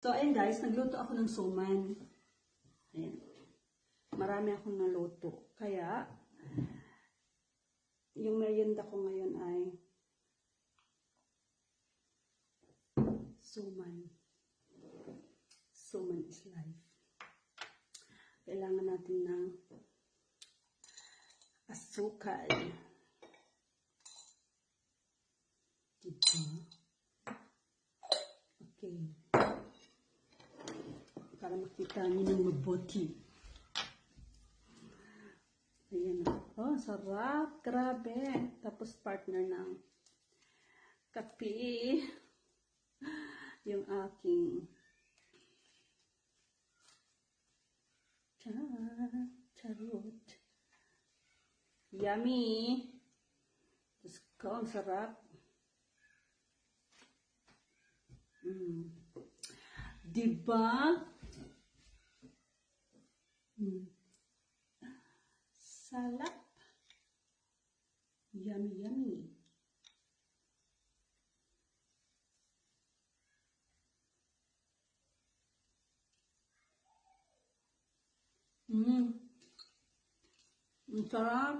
So, ayun guys, nagluto ako ng suman. Ayan. Marami akong naluto. Kaya, yung merienda ko ngayon ay suman. Suman is life. Kailangan natin ng asukal. Diba? Okay. Para makita niyo ng mabuti. Ayan. Oh, sarap. Grabe. Tapos partner ng kape. Yung aking charot. Yummy. Diyos ko, ang sarap. Diba? Salap. Yummy, yummy. Ang sarap.